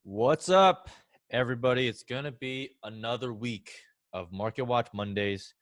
What's up, everybody? It's going to be another week of Market Watch Mondays.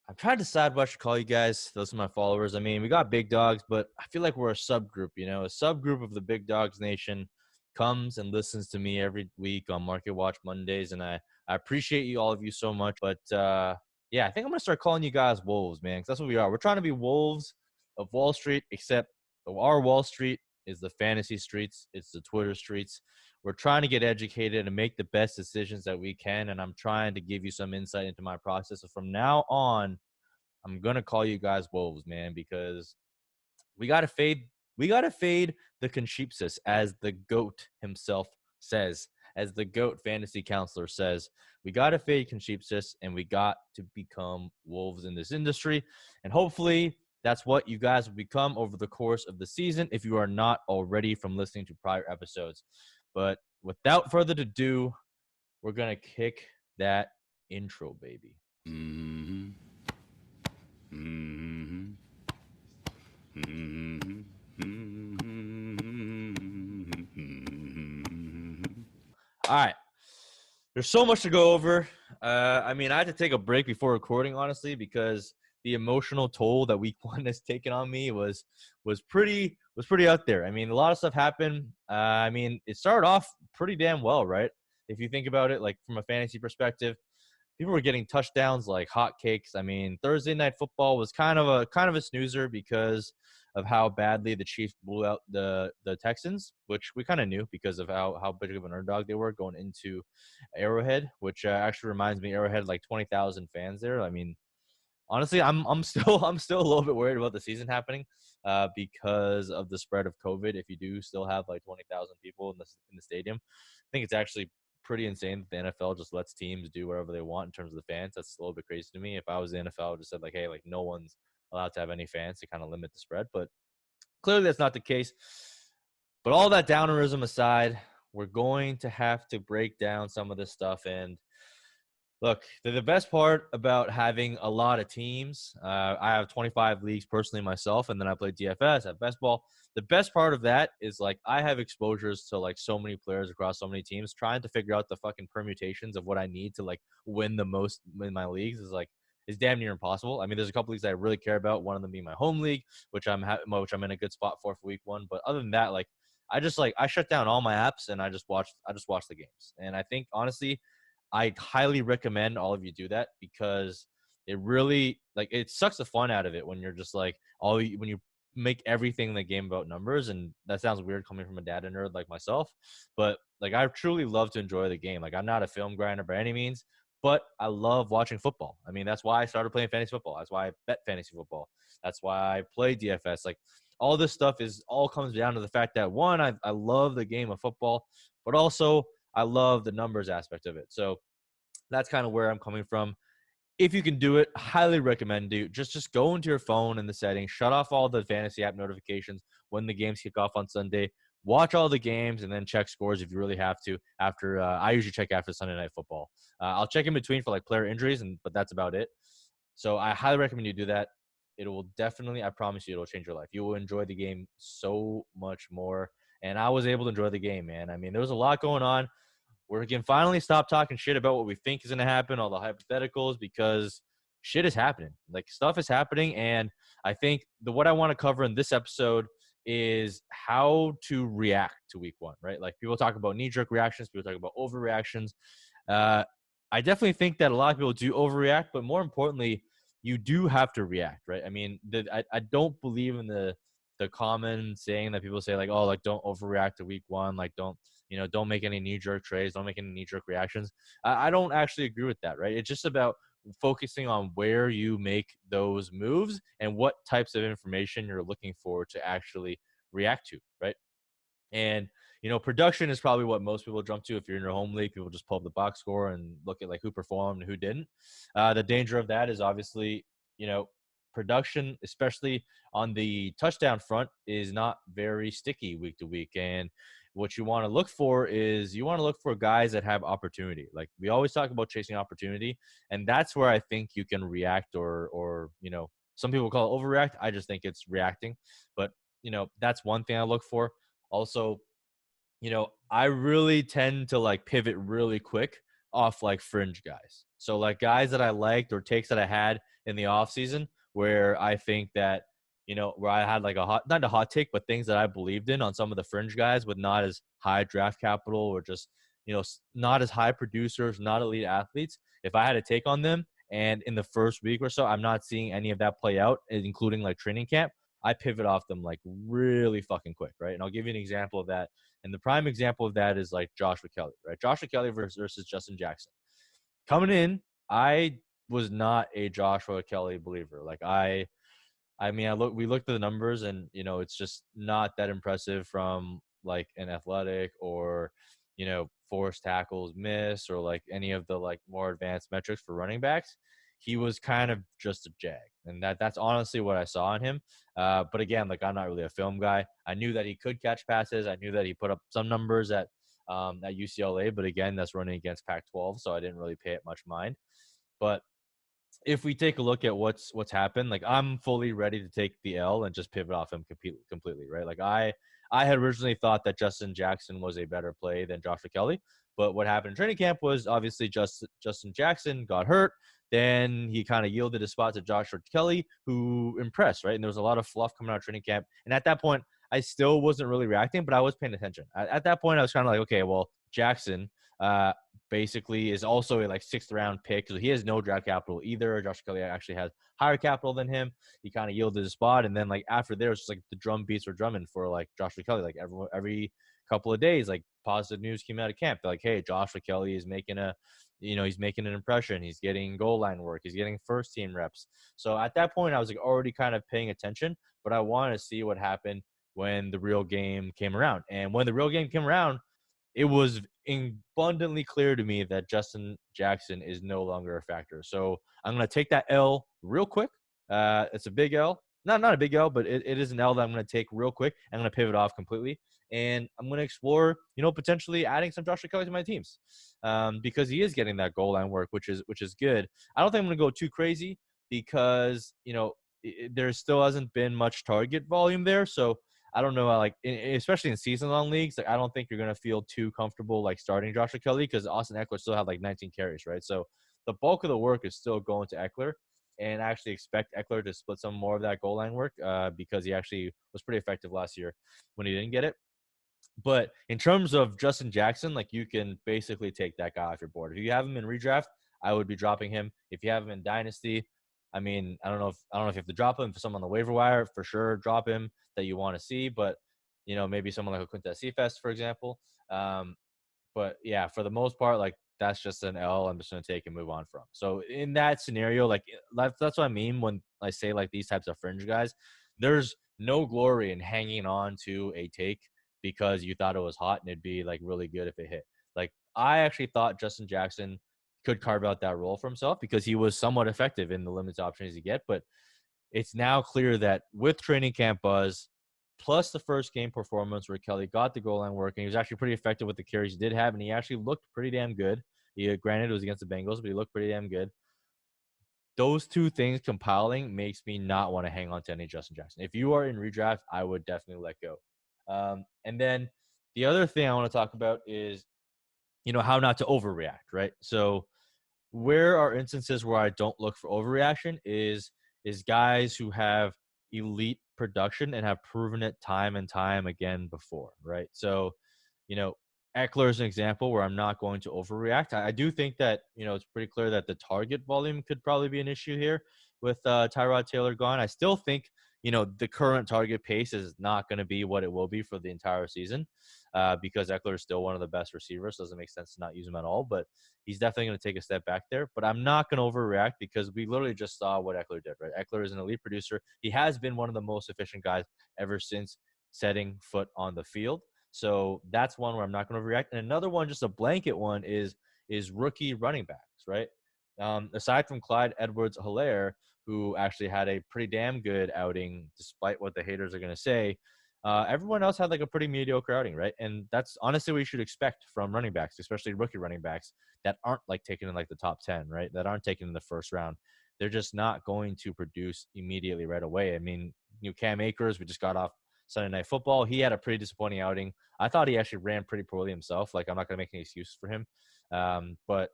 I'm trying to decide what I should call you guys. Those are my followers. I mean, we got big dogs, but I feel like we're a subgroup, a subgroup of the Big Dogs Nation comes and listens to me every week on Market Watch Mondays. And I appreciate you, all of you, so much. But yeah, I think I'm going to start calling you guys wolves, man, because that's what we are. We're trying to be wolves of Wall Street, except our Wall Street is the fantasy streets, it's the Twitter streets. We're trying to get educated and make the best decisions that we can. And I'm trying to give you some insight into my process. So from now on, I'm going to call you guys wolves, man, because we got to fade. We got to fade the Conchipsis, as the GOAT himself says, as the GOAT fantasy counselor says. We got to fade Conchipsis, and we got to become wolves in this industry. And hopefully that's what you guys will become over the course of the season if you are not already from listening to prior episodes. But without further ado, we're going to kick that intro, baby. Mm-hmm. Mm-hmm. Mm-hmm. Mm-hmm. All right. There's so much to go over. I mean, I had to take a break before recording, honestly, because the emotional toll that week one has taken on me was pretty out there. I mean, a lot of stuff happened. I mean, it started off pretty damn well, right? If you think about it, like from a fantasy perspective, people were getting touchdowns like hotcakes. I mean, Thursday night football was kind of a snoozer because of how badly the Chiefs blew out the Texans, which we kind of knew because of how big of an underdog they were going into Arrowhead, which actually reminds me, Arrowhead had like 20,000 fans there. I mean, honestly, I'm still a little bit worried about the season happening because of the spread of COVID. If you do still have like 20,000 people in the stadium, I think it's actually pretty insane that the NFL just lets teams do whatever they want in terms of the fans. That's a little bit crazy to me. If I was the NFL, I would just said like, hey, like no one's allowed to have any fans to kind of limit the spread. But clearly that's not the case. But all that downerism aside, we're going to have to break down some of this stuff. And look, the best part about having a lot of teams, I have 25 leagues personally myself, and then I play DFS, I have best ball. The best part of that is like I have exposures to like so many players across so many teams. Trying to figure out the fucking permutations of what I need to like win the most in my leagues is damn near impossible. I mean, there's a couple leagues I really care about. One of them being my home league, which I'm in a good spot for week one. But other than that, like I shut down all my apps and I just watch the games. And I think honestly, I highly recommend all of you do that because it really like it sucks the fun out of it when you're just like when you make everything in the game about numbers. And that sounds weird coming from a data nerd like myself, but like I truly love to enjoy the game. Like I'm not a film grinder by any means, but I love watching football. I mean, that's why I started playing fantasy football. That's why I bet fantasy football. That's why I play DFS. Like all this stuff all comes down to the fact that one, I love the game of football, but also I love the numbers aspect of it. So that's kind of where I'm coming from. If you can do it, highly recommend you. Just go into your phone in the settings, shut off all the fantasy app notifications when the games kick off on Sunday. Watch all the games and then check scores if you really have to. After I usually check after Sunday Night Football. I'll check in between for like player injuries, but that's about it. So I highly recommend you do that. It will definitely, I promise you, it'll change your life. You will enjoy the game so much more. And I was able to enjoy the game, man. I mean, there was a lot going on. We can finally stop talking shit about what we think is going to happen, all the hypotheticals, because shit is happening. Like stuff is happening. And I think what I want to cover in this episode is how to react to week one, right? Like people talk about knee-jerk reactions, people talk about overreactions. I definitely think that a lot of people do overreact, but more importantly, you do have to react, right? I mean, I don't believe in the common saying that people say like, oh, like don't overreact to week one, like don't make any knee-jerk trades, don't make any knee-jerk reactions. I don't actually agree with that, right? It's just about focusing on where you make those moves and what types of information you're looking for to actually react to, right? And production is probably what most people jump to. If you're in your home league, people just pull up the box score and look at like who performed and who didn't. The danger of that is obviously, production, especially on the touchdown front, is not very sticky week to week. And what you want to look for is you want to look for guys that have opportunity. Like we always talk about chasing opportunity, and that's where I think you can react or some people call it overreact. I just think it's reacting, but that's one thing I look for. Also, I really tend to like pivot really quick off like fringe guys. So like guys that I liked or takes that I had in the offseason where I think that, where I had like not a hot take, but things that I believed in on some of the fringe guys with not as high draft capital or just, not as high producers, not elite athletes. If I had a take on them and in the first week or so, I'm not seeing any of that play out, including like training camp, I pivot off them like really fucking quick, right? And I'll give you an example of that, and the prime example of that is like Joshua Kelly, right? Joshua Kelly versus Justin Jackson. Coming in, I was not a Joshua Kelly believer. We looked at the numbers and, it's just not that impressive from like an athletic or, forced tackles miss or like any of the like more advanced metrics for running backs. He was kind of just a jag. And that's honestly what I saw in him. But again, like I'm not really a film guy. I knew that he could catch passes. I knew that he put up some numbers at UCLA, but again, that's running against Pac-12, so I didn't really pay it much mind. But if we take a look at what's happened, like I'm fully ready to take the L and just pivot off him completely, right? Like I had originally thought that Justin Jackson was a better play than Joshua Kelly, but what happened in training camp was obviously Justin Jackson got hurt. Then he kind of yielded a spot to Joshua Kelly, who impressed, right? And there was a lot of fluff coming out of training camp. And at that point, I still wasn't really reacting, but I was paying attention. At that point, I was kind of like, okay, well, Jackson, basically is also a like 6th-round pick. So he has no draft capital either. Josh Kelly actually has higher capital than him. He kind of yielded a spot. And then like after there, it's just like the drum beats were drumming for like Joshua Kelly. Like every couple of days, like positive news came out of camp. They're like, hey, Joshua Kelly is making he's making an impression. He's getting goal line work. He's getting first team reps. So at that point, I was like already kind of paying attention, but I wanted to see what happened when the real game came around. And when the real game came around, it was abundantly clear to me that Justin Jackson is no longer a factor. So I'm going to take that L real quick. It's a big L. Not a big L, but it is an L that I'm going to take real quick. I'm going to pivot off completely. And I'm going to explore, potentially adding some Joshua Kelly to my teams because he is getting that goal line work, which is good. I don't think I'm going to go too crazy because, there still hasn't been much target volume there. So I don't know, like especially in season-long leagues, like I don't think you're gonna feel too comfortable like starting Joshua Kelly because Austin Eckler still had like 19 carries, right? So the bulk of the work is still going to Eckler, and I actually expect Eckler to split some more of that goal line work because he actually was pretty effective last year when he didn't get it. But in terms of Justin Jackson, like you can basically take that guy off your board. If you have him in redraft, I would be dropping him. If you have him in dynasty, I mean, I don't know if you have to drop him for someone on the waiver wire, for sure drop him that you want to see, but maybe someone like a Quintez Cephas, for example. Um, but yeah, for the most part, like that's just an L I'm just gonna take and move on from. So in that scenario, like that's what I mean when I say like these types of fringe guys. There's no glory in hanging on to a take because you thought it was hot and it'd be like really good if it hit. Like I actually thought Justin Jackson could carve out that role for himself because he was somewhat effective in the limited opportunities he get. But it's now clear that with training camp buzz, plus the first game performance where Kelly got the goal line working, he was actually pretty effective with the carries he did have, and he actually looked pretty damn good. Granted, it was against the Bengals, but he looked pretty damn good. Those two things compiling makes me not want to hang on to any Justin Jackson. If you are in redraft, I would definitely let go. And then the other thing I want to talk about is, how not to overreact, right? So where are instances where I don't look for overreaction is guys who have elite production and have proven it time and time again before, right? So, you know, Eckler is an example where I'm not going to overreact. I do think that, it's pretty clear that the target volume could probably be an issue here with Tyrod Taylor gone. I still think, the current target pace is not going to be what it will be for the entire season because Eckler is still one of the best receivers. So it doesn't make sense to not use him at all, but he's definitely going to take a step back there. But I'm not going to overreact because we literally just saw what Eckler did, right? Eckler is an elite producer. He has been one of the most efficient guys ever since setting foot on the field. So that's one where I'm not going to overreact. And another one, just a blanket one, is rookie running backs, right? Aside from Clyde Edwards-Helaire, who actually had a pretty damn good outing, despite what the haters are going to say, everyone else had like a pretty mediocre outing, right? And that's honestly what you should expect from running backs, especially rookie running backs that aren't like taken in like the top 10, right? That aren't taken in the first round. They're just not going to produce immediately right away. I mean, Cam Akers, we just got off Sunday Night Football. He had a pretty disappointing outing. I thought he actually ran pretty poorly himself. Like, I'm not going to make any excuses for him. But,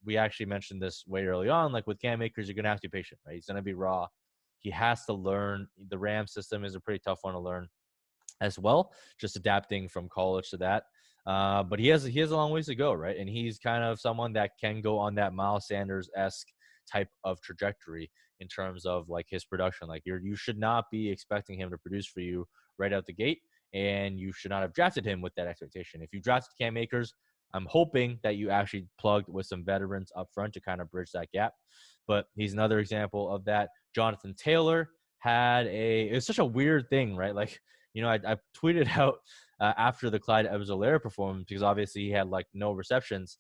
we actually mentioned this way early on. Like, with Cam Akers, you're going to have to be patient, right? He's going to be raw. He has to learn. The Ram system is a pretty tough one to learn as well, just adapting from college to that. But he has a long ways to go, right? And he's kind of someone that can go on that Miles Sanders-esque type of trajectory in terms of like his production. Like you should not be expecting him to produce for you right out the gate, and you should not have drafted him with that expectation. If you drafted Cam Akers, I'm hoping that you actually plugged with some veterans up front to kind of bridge that gap. But he's another example of that. Jonathan Taylor it's such a weird thing, right? Like, I tweeted out after the Clyde Edwards-Helaire performance, because obviously he had like no receptions.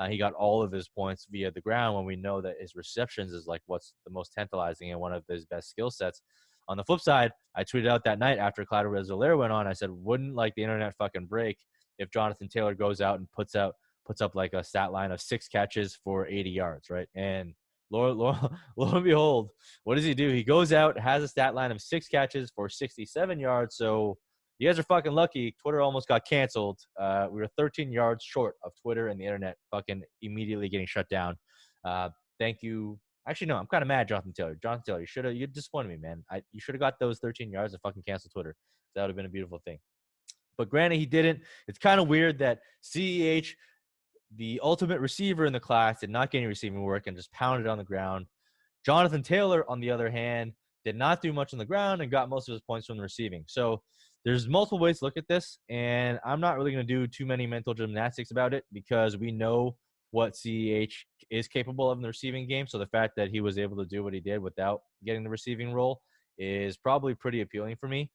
He got all of his points via the ground, when we know that his receptions is like what's the most tantalizing and one of his best skill sets. On the flip side, I tweeted out that night after Clyde Edwards-Helaire went on, I said, wouldn't like the internet fucking break if Jonathan Taylor goes out and puts up like a stat line of 6 catches for 80 yards, right? And Lord and behold, what does he do? He goes out, has a stat line of 6 catches for 67 yards. So you guys are fucking lucky. Twitter almost got canceled. We were 13 yards short of Twitter and the internet fucking immediately getting shut down. Thank you. Actually, no, I'm kind of mad, Jonathan Taylor. Jonathan Taylor, you disappointed me, man. You should have got those 13 yards and fucking canceled Twitter. That would have been a beautiful thing. But granted, he didn't. It's kind of weird that CEH, the ultimate receiver in the class, did not get any receiving work and just pounded on the ground. Jonathan Taylor, on the other hand, did not do much on the ground and got most of his points from the receiving. So there's multiple ways to look at this, and I'm not really going to do too many mental gymnastics about it, because we know what CEH is capable of in the receiving game. So the fact that he was able to do what he did without getting the receiving role is probably pretty appealing for me.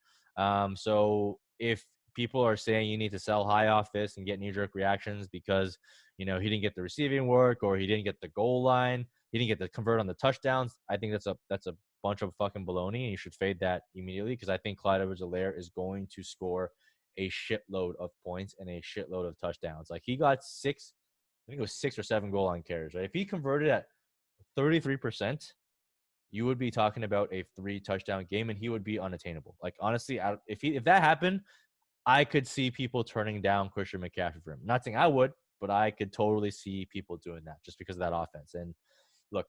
So if people are saying you need to sell high off this and get knee-jerk reactions because, he didn't get the receiving work, or he didn't get the goal line, he didn't get to convert on the touchdowns, I think that's a bunch of fucking baloney, and you should fade that immediately, because I think Clyde Edwards-Helaire is going to score a shitload of points and a shitload of touchdowns. Like, he got 6, I think it was 6 or 7 goal line carries, right? If he converted at 33%, you would be talking about a 3 touchdown game, and he would be unattainable. Like, honestly, if that happened, I could see people turning down Christian McCaffrey for him. Not saying I would, but I could totally see people doing that just because of that offense. And look,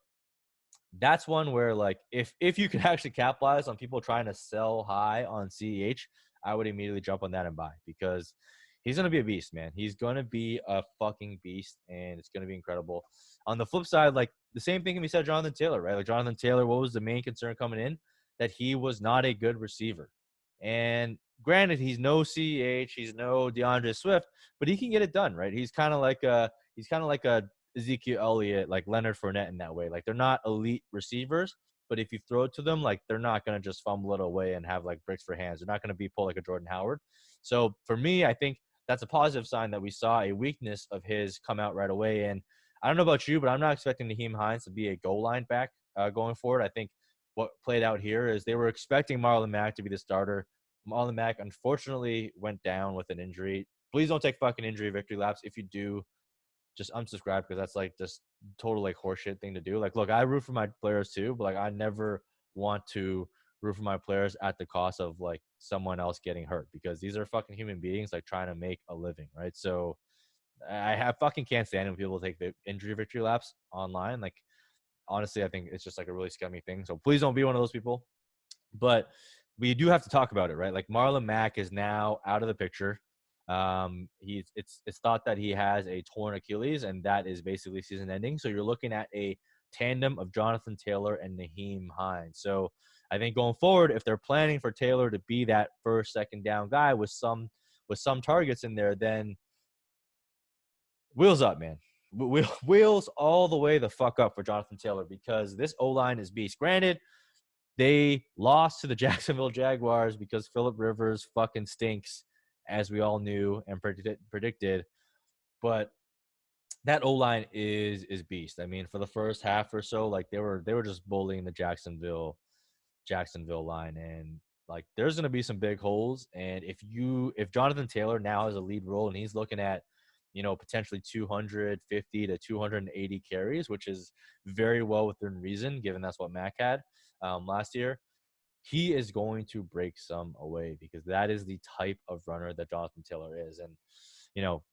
that's one where, like, if you could actually capitalize on people trying to sell high on CEH, I would immediately jump on that and buy, because he's going to be a beast, man. He's going to be a fucking beast, and it's going to be incredible. On the flip side, like, the same thing can be said of Jonathan Taylor, right? Like, Jonathan Taylor, what was the main concern coming in? That he was not a good receiver. And granted, he's no CEH, he's no DeAndre Swift, but he can get it done, right? He's kind of like a Ezekiel Elliott, like Leonard Fournette in that way. Like, they're not elite receivers, but if you throw it to them, like, they're not going to just fumble it away and have like bricks for hands. They're not going to be pulled like a Jordan Howard. So for me, I think that's a positive sign that we saw a weakness of his come out right away. And I don't know about you, but I'm not expecting Naheem Hines to be a goal line back going forward. I think what played out here is they were expecting Marlon Mack to be the starter. Marlon Mack unfortunately went down with an injury. Please don't take fucking injury victory laps. If you do, just unsubscribe, because that's like just total like horseshit thing to do. Like, look, I root for my players too, but like, I never want to root for my players at the cost of like someone else getting hurt, because these are fucking human beings like trying to make a living, right? So I fucking can't stand when people take the injury victory laps online. Like, honestly, I think it's just like a really scummy thing. So please don't be one of those people. But we do have to talk about it, right? Like, Marlon Mack is now out of the picture. It's thought that he has a torn Achilles, and that is basically season ending. So you're looking at a tandem of Jonathan Taylor and Naheem Hines. So I think going forward, if they're planning for Taylor to be that first, second down guy with some targets in there, then wheels up, man. Wheels all the way the fuck up for Jonathan Taylor, because this O-line is beast. Granted, they lost to the Jacksonville Jaguars because Phillip Rivers fucking stinks, as we all knew and predicted. But that O-line is beast. I mean, for the first half or so, like, they were just bullying the Jacksonville line, and like, there's going to be some big holes. And if Jonathan Taylor now has a lead role and he's looking at, potentially 250 to 280 carries, which is very well within reason, given that's what Mac had last year. he is going to break some away because that is the type of runner that Jonathan Taylor is. And,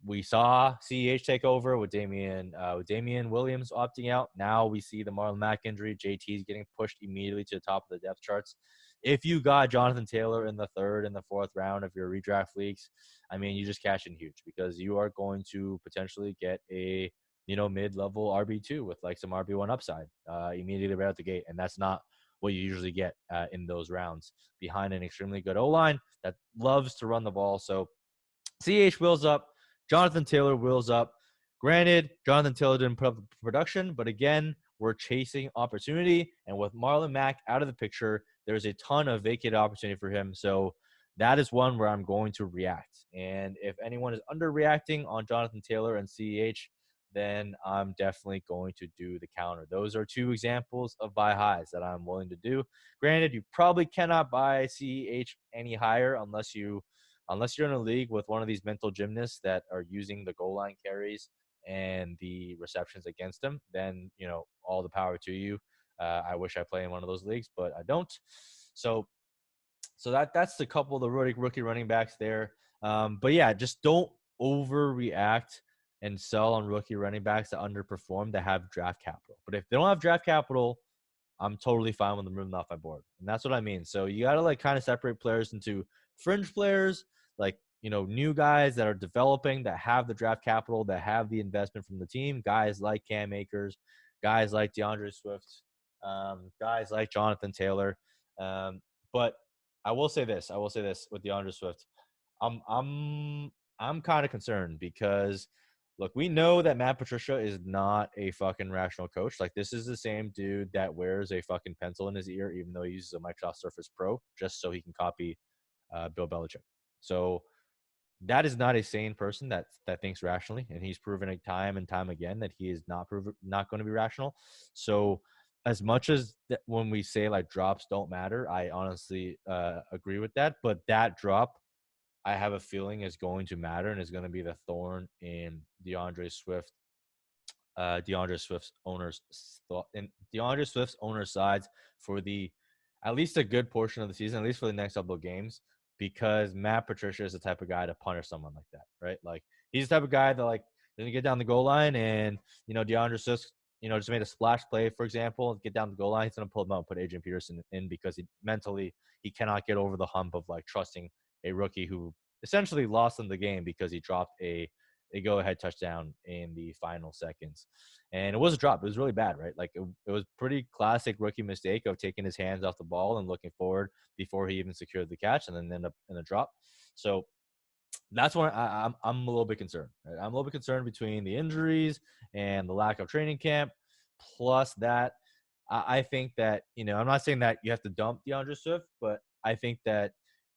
we saw CEH take over with Damian Williams opting out. Now we see the Marlon Mack injury. JT is getting pushed immediately to the top of the depth charts. If you got Jonathan Taylor in the third and the fourth round of your redraft leagues, I mean, you just cash in huge because you are going to potentially get a mid-level RB2 with like some RB1 upside immediately right out the gate. And that's not what you usually get in those rounds behind an extremely good O-line that loves to run the ball. So CH wheels up, Jonathan Taylor wheels up. Granted, Jonathan Taylor didn't put up the production, but again, we're chasing opportunity. And with Marlon Mack out of the picture, there's a ton of vacated opportunity for him. So that is one where I'm going to react. And if anyone is underreacting on Jonathan Taylor and CEH, then I'm definitely going to do the counter. Those are two examples of buy highs that I'm willing to do. Granted, you probably cannot buy CEH any higher unless you're in a league with one of these mental gymnasts that are using the goal line carries and the receptions against them. Then, all the power to you. I wish I play in one of those leagues, but I don't. So that's the couple of the rookie running backs there. But yeah, just don't overreact and sell on rookie running backs that underperform that have draft capital. But if they don't have draft capital, I'm totally fine with them moving off my board. And that's what I mean. So you got to like kind of separate players into fringe players, like, new guys that are developing, that have the draft capital, that have the investment from the team, guys like Cam Akers, guys like DeAndre Swift, guys like Jonathan Taylor. But I will say this with DeAndre Swift. I'm kind of concerned because look, we know that Matt Patricia is not a fucking rational coach. Like, this is the same dude that wears a fucking pencil in his ear, even though he uses a Microsoft Surface Pro, just so he can copy Bill Belichick. So that is not a sane person that thinks rationally, and he's proven it time and time again that he is not going to be rational. So as much as when we say like drops don't matter, I honestly agree with that. But that drop, I have a feeling, is going to matter and is going to be the thorn in DeAndre Swift's owner's sides for the at least a good portion of the season, at least for the next couple of games, because Matt Patricia is the type of guy to punish someone like that, right? Like, he's the type of guy that like doesn't get down the goal line, and DeAndre Swift, just made a splash play, for example, get down the goal line, he's gonna pull him out and put Adrian Peterson in because he cannot get over the hump of like trusting a rookie who essentially lost in the game because he dropped a go-ahead touchdown in the final seconds. And it was a drop. It was really bad, right? Like, it was pretty classic rookie mistake of taking his hands off the ball and looking forward before he even secured the catch and then end up in a drop. So that's when I'm a little bit concerned. Right? I'm a little bit concerned between the injuries and the lack of training camp. Plus that, I think that, I'm not saying that you have to dump DeAndre Swift, but I think that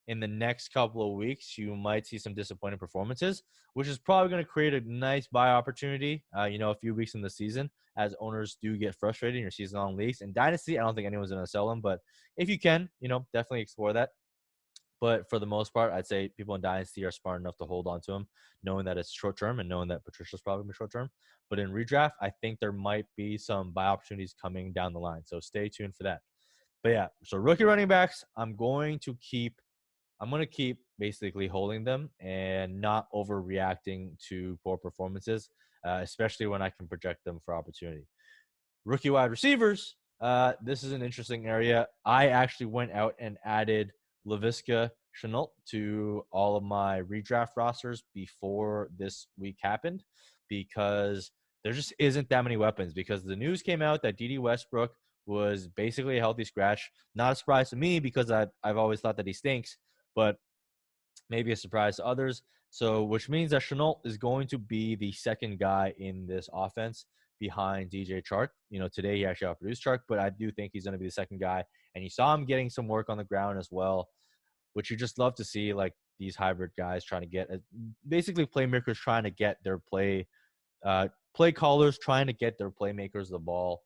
in the next couple of weeks, you might see some disappointing performances, which is probably going to create a nice buy opportunity, a few weeks in the season, as owners do get frustrated in your season-long leagues. In Dynasty, I don't think anyone's going to sell them, but if you can, definitely explore that. But for the most part, I'd say people in Dynasty are smart enough to hold on to him, knowing that it's short-term and knowing that Patricia's probably short-term. But in redraft, I think there might be some buy opportunities coming down the line. So stay tuned for that. But yeah, so rookie running backs, I'm going to keep basically holding them and not overreacting to poor performances, especially when I can project them for opportunity. Rookie wide receivers, this is an interesting area. I actually went out and added Laviska Shenault to all of my redraft rosters before this week happened because there just isn't that many weapons, because the news came out that Dede Westbrook was basically a healthy scratch. Not a surprise to me because I've always thought that he stinks, but maybe a surprise to others. So, which means that Shenault is going to be the second guy in this offense behind DJ Chark. Today he actually outproduced Chark, but I do think he's going to be the second guy. And you saw him getting some work on the ground as well, which you just love to see, like these hybrid guys trying to get basically playmakers trying to get their play callers trying to get their playmakers the ball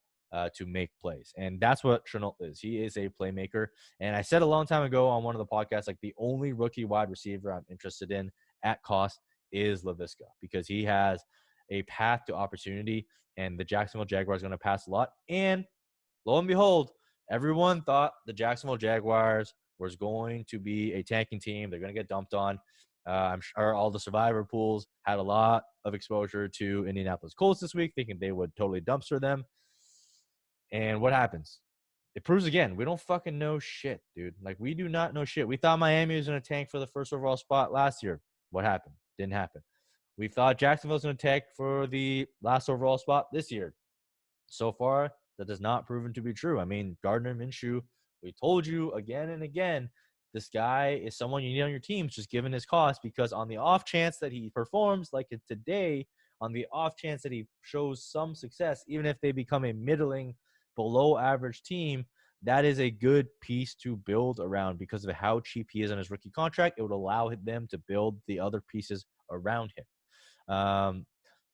to make plays. And that's what Shenault is. He is a playmaker. And I said a long time ago on one of the podcasts, like, the only rookie wide receiver I'm interested in at cost is Laviska, because he has a path to opportunity, and the Jacksonville Jaguars are going to pass a lot. And lo and behold, Everyone thought the Jacksonville Jaguars was going to be a tanking team. They're going to get dumped on. I'm sure all the survivor pools had a lot of exposure to Indianapolis Colts this week, thinking they would totally dumpster them. And what happens? It proves again, we don't fucking know shit, dude. Like, we do not know shit. We thought Miami was going to tank for the first overall spot last year. What happened? Didn't happen. We thought Jacksonville was going to tank for the last overall spot this year. So far, that has not proven to be true. I mean, Gardner Minshew, we told you again and again, this guy is someone you need on your team, just given his cost, because on the off chance that he performs like it today, on the off chance that he shows some success, even if they become a middling, below average team, that is a good piece to build around because of how cheap he is on his rookie contract. It would allow them to build the other pieces around him.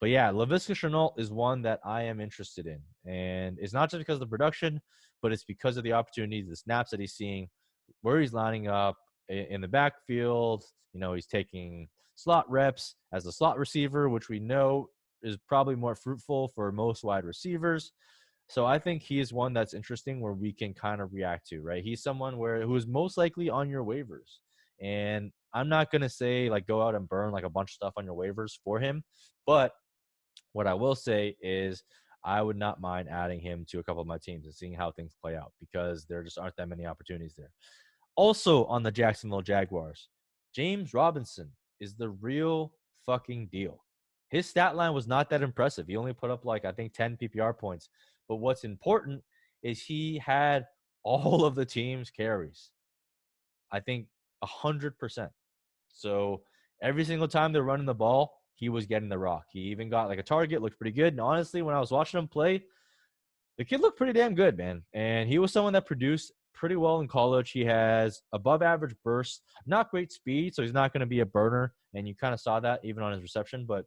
But yeah, Laviska Shenault is one that I am interested in. And it's not just because of the production, but it's because of the opportunities, the snaps that he's seeing, where he's lining up in the backfield. You know, he's taking slot reps as a slot receiver, which we know is probably more fruitful for most wide receivers. So I think he is one that's interesting where we can kind of react to, right? He's someone who is most likely on your waivers. And I'm not going to say like go out and burn like a bunch of stuff on your waivers for him, but what I will say is I would not mind adding him to a couple of my teams and seeing how things play out because there just aren't that many opportunities there. Also on the Jacksonville Jaguars, James Robinson is the real fucking deal. His stat line was not that impressive. He only put up like, I think, 10 PPR points. But what's important is he had all of the team's carries. I think 100%. So every single time they're running the ball, he was getting the rock. He even got like a target, looked pretty good. And honestly, when I was watching him play, the kid looked pretty damn good, man. And he was someone that produced pretty well in college. He has above average burst, not great speed, so he's not going to be a burner. And you kind of saw that even on his reception. But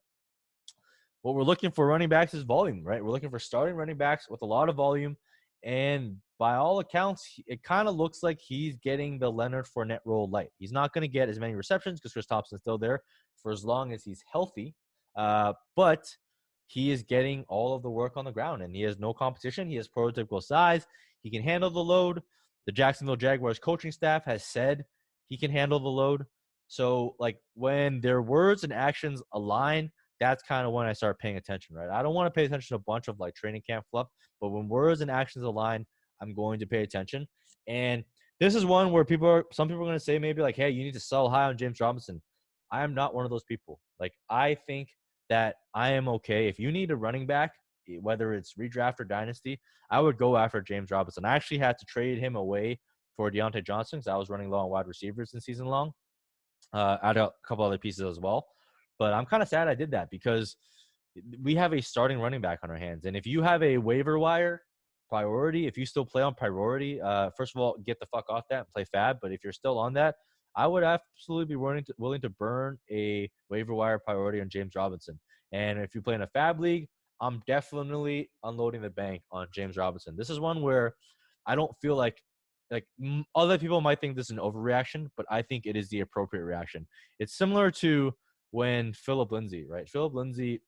what we're looking for running backs is volume, right? We're looking for starting running backs with a lot of volume. And by all accounts, it kind of looks like he's getting the Leonard Fournette role light. He's not going to get as many receptions because Chris Thompson's still there for as long as he's healthy. But he is getting all of the work on the ground, and he has no competition. He has prototypical size. He can handle the load. The Jacksonville Jaguars coaching staff has said he can handle the load. So, like, when their words and actions align, that's kind of when I start paying attention, right? I don't want to pay attention to a bunch of like training camp fluff, but when words and actions align, I'm going to pay attention. And this is one where some people are going to say maybe like, hey, you need to sell high on James Robinson. I am not one of those people. Like, I think that I am okay. If you need a running back, whether it's redraft or dynasty, I would go after James Robinson. I actually had to trade him away for Deontay Johnson because I was running low on wide receivers in season long. Add a couple other pieces as well. But I'm kind of sad I did that because we have a starting running back on our hands. And if you have a waiver wire priority, if you still play on priority, first of all, get the fuck off that and play fab. But if you're still on that, I would absolutely be willing to burn a waiver wire priority on James Robinson. And if you play in a fab league, I'm definitely unloading the bank on James Robinson. This is one where I don't feel like other people might think this is an overreaction, but I think it is the appropriate reaction. It's similar to when Philip Lindsay, right? Philip Lindsay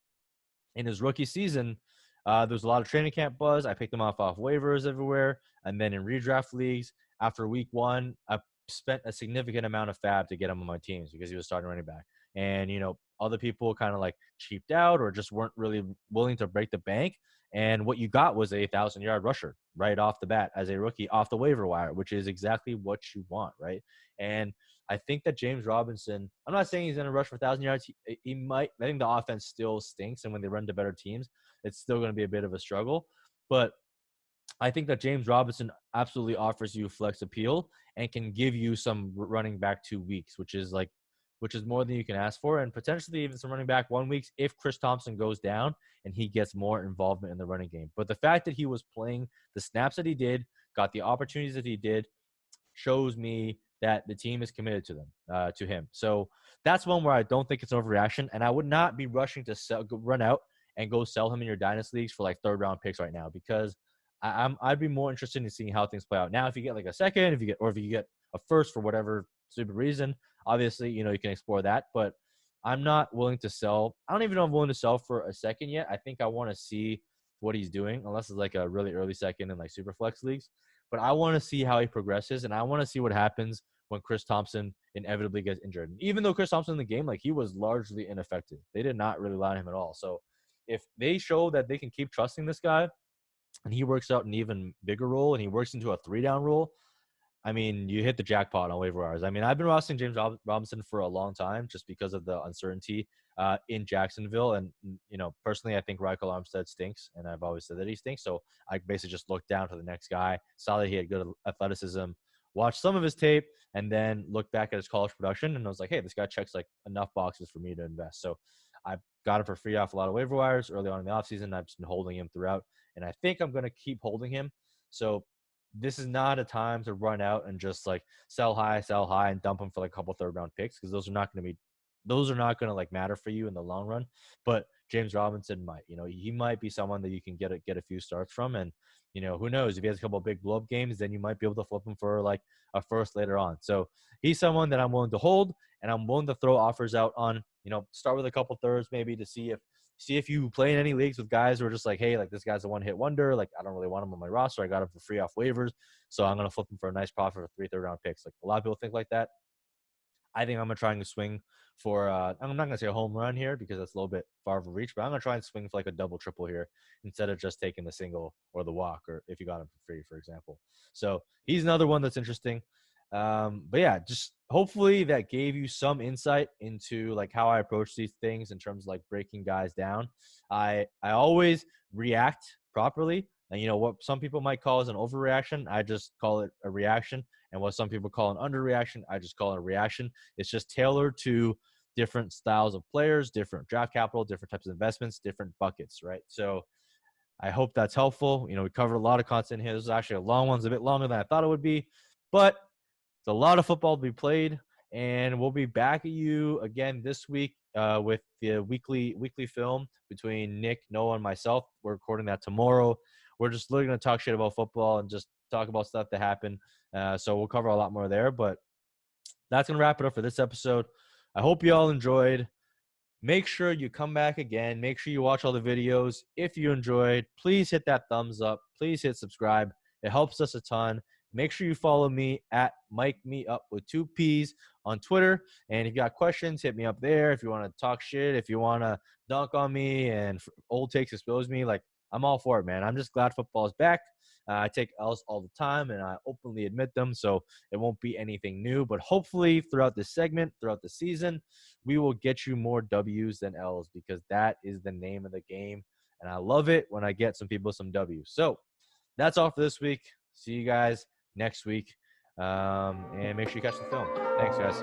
in his rookie season, there was a lot of training camp buzz. I picked him off waivers everywhere. And then in redraft leagues, after week one, I spent a significant amount of fab to get him on my teams because he was starting running back. And, other people kind of like cheaped out or just weren't really willing to break the bank. And what you got was a 1,000-yard rusher right off the bat as a rookie off the waiver wire, which is exactly what you want, right? And I think that James Robinson, I'm not saying he's going to rush for 1,000 yards. He might. I think the offense still stinks. And when they run to better teams, it's still going to be a bit of a struggle. But I think that James Robinson absolutely offers you flex appeal and can give you some running back 2 weeks, which is more than you can ask for, and potentially even some running back 1 week if Chris Thompson goes down and he gets more involvement in the running game. But the fact that he was playing the snaps that he did, got the opportunities that he did, shows me that the team is committed to him. So that's one where I don't think it's overreaction, and I would not be rushing to run out and go sell him in your dynasty leagues for like third round picks right now because I'd be more interested in seeing how things play out. Now, if you get like a second, if you get a first for whatever stupid reason, obviously, you can explore that. But I'm not willing to sell. I don't even know if I'm willing to sell for a second yet. I think I want to see what he's doing, unless it's like a really early second in like super flex leagues. but I want to see how he progresses, and I want to see what happens when Chris Thompson inevitably gets injured. And even though Chris Thompson in the game, like, he was largely ineffective. They did not really rely on him at all. So if they show that they can keep trusting this guy and he works out an even bigger role and he works into a 3-down role, I mean, you hit the jackpot on waiver wires. I mean, I've been rostering James Robinson for a long time just because of the uncertainty in Jacksonville. And, personally, I think Rykel Armstead stinks, and I've always said that he stinks. So I basically just looked down to the next guy, saw that he had good athleticism, watched some of his tape, and then looked back at his college production. And I was like, hey, this guy checks like enough boxes for me to invest. So I got him for free off a lot of waiver wires early on in the offseason. I've just been holding him throughout, and I think I'm going to keep holding him. So this is not a time to run out and just like sell high, and dump them for like a couple third round picks, because those are not going to like matter for you in the long run. But James Robinson might, he might be someone that you can get a few starts from. And, who knows, if he has a couple of big blow up games, then you might be able to flip him for like a first later on. So he's someone that I'm willing to hold, and I'm willing to throw offers out on, start with a couple thirds maybe to see if you play in any leagues with guys who are just like, hey, like, this guy's a one-hit wonder. Like, I don't really want him on my roster. I got him for free off waivers, so I'm going to flip him for a nice profit for 3 third-round picks. Like, a lot of people think like that. I think I'm going to try and swing for I'm not going to say a home run here because that's a little bit far of a reach, but I'm going to try and swing for like a double, triple here instead of just taking the single or the walk, or if you got him for free, for example. So he's another one that's interesting. But yeah, just hopefully that gave you some insight into like how I approach these things in terms of like breaking guys down. I always react properly. And what some people might call as an overreaction, I just call it a reaction. And what some people call an underreaction, I just call it a reaction. It's just tailored to different styles of players, different draft capital, different types of investments, different buckets, right? So I hope that's helpful. We covered a lot of content here. This is actually a long one. It's a bit longer than I thought it would be, but it's a lot of football to be played. And we'll be back at you again this week with the weekly film between Nick, Noah, and myself. We're recording that tomorrow. We're just literally going to talk shit about football and just talk about stuff that happened. So we'll cover a lot more there. But that's going to wrap it up for this episode. I hope you all enjoyed. Make sure you come back again. Make sure you watch all the videos. If you enjoyed, please hit that thumbs up. Please hit subscribe. It helps us a ton. Make sure you follow me at Mike Me Up with 2 P's on Twitter. And if you got questions, hit me up there. If you want to talk shit, if you want to dunk on me and old takes expose me, like, I'm all for it, man. I'm just glad football is back. I take L's all the time, and I openly admit them, so it won't be anything new. But hopefully throughout this segment, throughout the season, we will get you more W's than L's, because that is the name of the game. And I love it when I get some people some W's. So that's all for this week. See you guys next week. And make sure you catch the film. Thanks, guys.